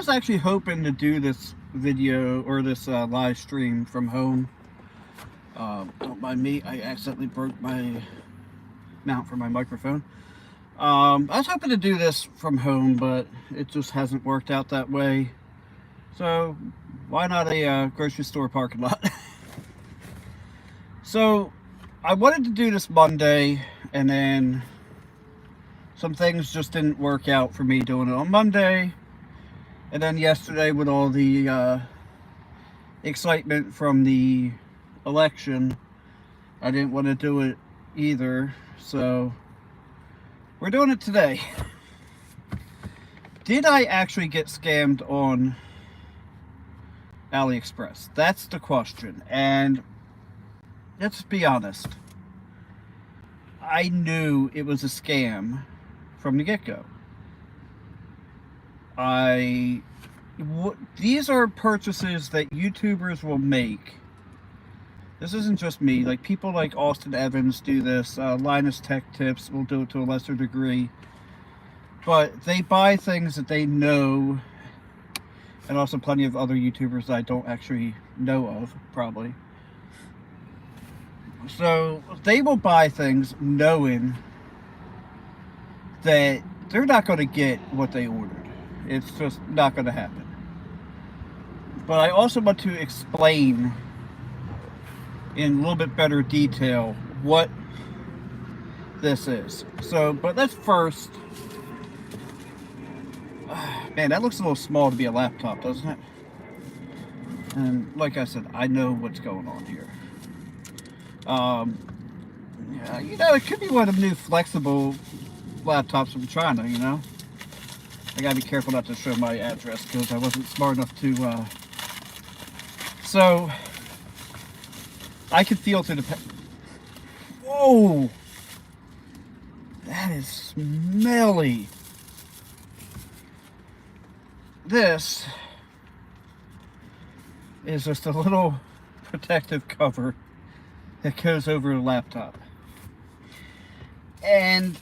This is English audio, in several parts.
was actually hoping to do this video or this live stream from home. Don't mind me, I accidentally broke my mount for my microphone. I was hoping to do this from home, but it just hasn't worked out that way. So why not a grocery store parking lot? So I wanted to do this Monday, and then some things just didn't work out for me doing it on Monday. And then yesterday, with all the excitement from the election, I didn't want to do it either. So we're doing it today. Did I actually get scammed on AliExpress? That's the question. And let's be honest, I knew it was a scam from the get-go. These are purchases that YouTubers will make. This isn't just me. Like, people like Austin Evans do this. Linus Tech Tips will do it to a lesser degree. But they buy things that they know, and also plenty of other YouTubers that I don't actually know of, probably. So they will buy things knowing that they're not going to get what they ordered. It's just not going to happen. But I also want to explain in a little bit better detail what this is. So, but let's first... Man, that looks a little small to be a laptop, doesn't it? And like I said, I know what's going on here. Yeah, you know, it could be one of the new flexible laptops from China, you know? I gotta be careful not to show my address because I wasn't smart enough to, So, I could feel through the... Whoa! That is smelly. This is just a little protective cover that goes over the laptop. And,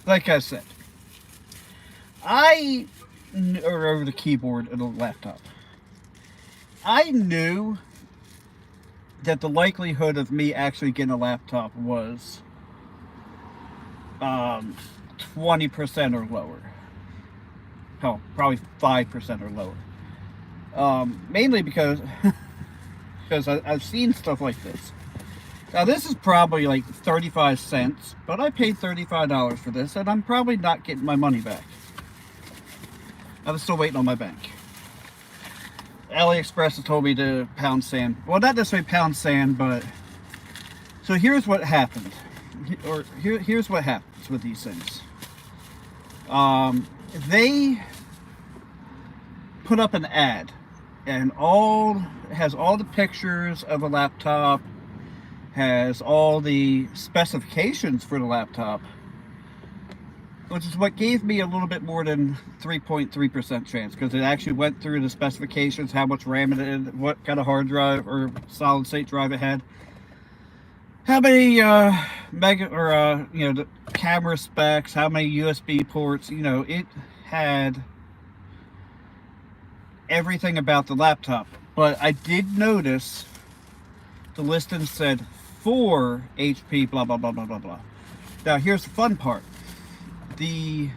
like I said, or over the keyboard of the laptop, I knew that the likelihood of me actually getting a laptop was 20% or lower. Hell, probably 5% or lower. Mainly because I've seen stuff like this. Now, this is probably like 35 cents, but I paid $35 for this, and I'm probably not getting my money back. I'm still waiting on my bank. AliExpress has told me to pound sand. Well, not necessarily pound sand, but... So here's what happened. Here's what happens with these things. They put up an ad, and has all the pictures of a laptop, has all the specifications for the laptop, which is what gave me a little bit more than 3.3% chance, because it actually went through the specifications, how much RAM it had, what kind of hard drive or solid state drive it had, how many the camera specs, how many USB ports. You know, it had everything about the laptop. But I did notice the listing said 4 HP blah blah blah blah blah blah. Now here's the fun part. The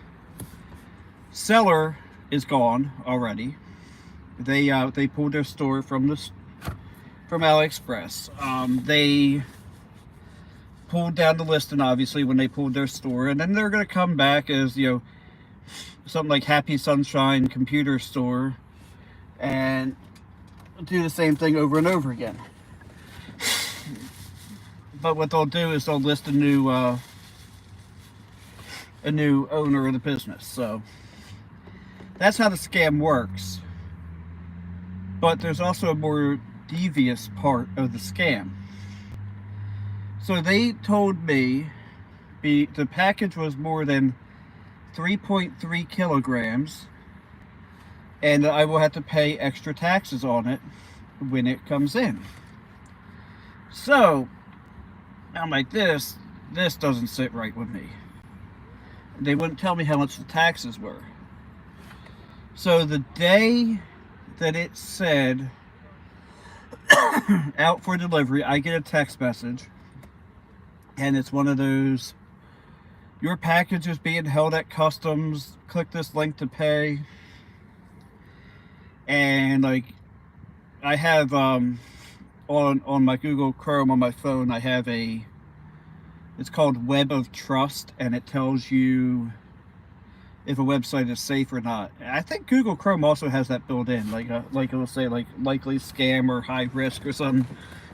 seller is gone already. They pulled their store from AliExpress. They pulled down the listing, obviously, when they pulled their store, and then they're going to come back as, you know, something like Happy Sunshine Computer Store, and do the same thing over and over again. But what they'll do is they'll list a new owner of the business. So that's how the scam works. But there's also a more devious part of the scam. So they told me the package was more than 3.3 kilograms, and I will have to pay extra taxes on it when it comes in. So I'm like, this doesn't sit right with me. They wouldn't tell me how much the taxes were. So the day that it said out for delivery, I get a text message, and it's one of those, your package is being held at customs, click this link to pay. And like, I have on my Google Chrome on my phone, I have it's called Web of Trust, and it tells you if a website is safe or not. I think Google Chrome also has that built in, like it'll say like likely scam or high risk or something.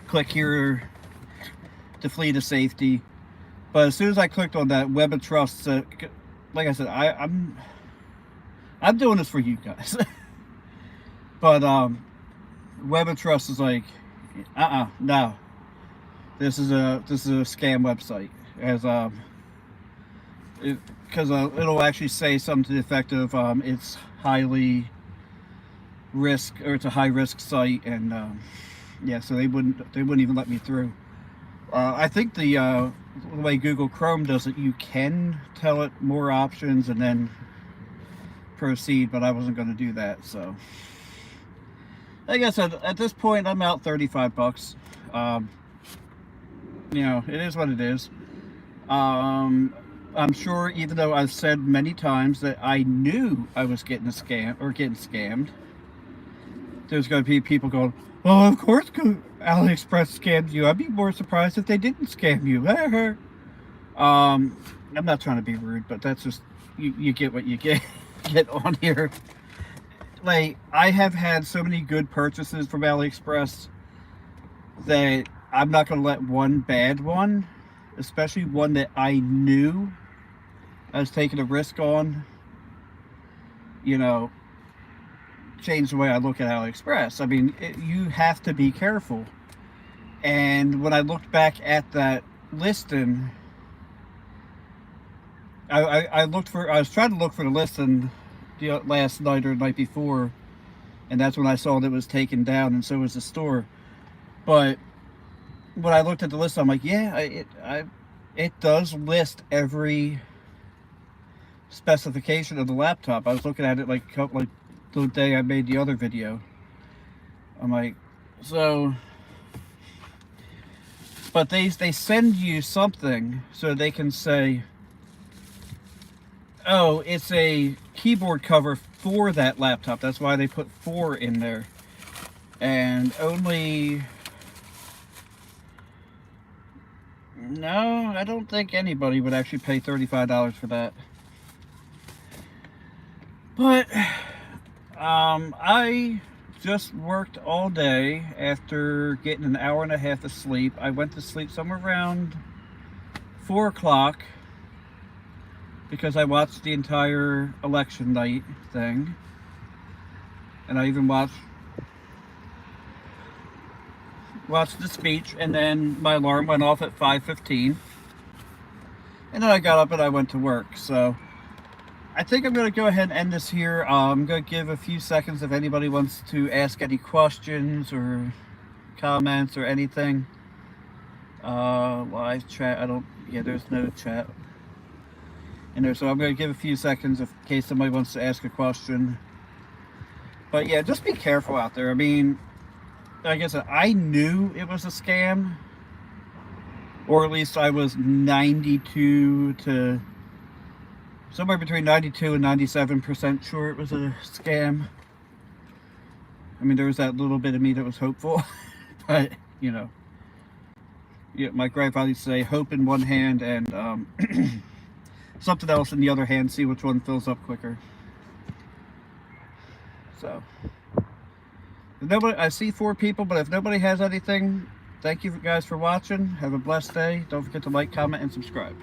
Click here to flee to safety. But as soon as I clicked on that Web of Trust, like I said, I'm doing this for you guys. But Web of Trust is like, no, this is a scam website, as because it'll actually say something to the effect of it's highly risk, or it's a high risk site, and yeah, so they wouldn't even let me through. I think the way Google Chrome does it, you can tell it more options and then proceed, but I wasn't going to do that. So like I said, at this point I'm out $35. You know, it is what it is. I'm sure, even though I've said many times that I knew I was getting scammed, there's going to be people going, "Oh, of course AliExpress scammed you. I'd be more surprised if they didn't scam you." I'm not trying to be rude, but that's just, you get what you get on here. Like, I have had so many good purchases from AliExpress that I'm not going to let one bad one, especially one that I knew I was taking a risk on, you know, change the way I look at AliExpress. I mean, you have to be careful. And when I looked back at that listing, I was trying to look for the listing last night or the night before, and that's when I saw that it was taken down, and so was the store. But when I looked at the list, I'm like, yeah, it does list every specification of the laptop. I was looking at it like the day I made the other video. I'm like, so, but they send you something so they can say, oh, it's a keyboard cover for that laptop. That's why they put 4 in there. And only, no, I don't think anybody would actually pay $35 for that. But I just worked all day after getting an hour and a half of sleep. I went to sleep somewhere around 4 o'clock because I watched the entire election night thing. And I even watched the speech, and then my alarm went off at 5:15. And then I got up and I went to work. So I think I'm going to go ahead and end this here. I'm going to give a few seconds if anybody wants to ask any questions or comments or anything. Live chat, there's no chat in there, so I'm going to give a few seconds in case somebody wants to ask a question. But yeah, just be careful out there. I mean, like I said, I knew it was a scam, or at least I was 92 to somewhere between 92 and 97% sure it was a scam. I mean, there was that little bit of me that was hopeful, but you know, yeah, my grandfather used to say, hope in one hand and something else in the other hand, see which one fills up quicker. So, if nobody, I see 4 people, but if nobody has anything, thank you guys for watching. Have a blessed day. Don't forget to like, comment, and subscribe.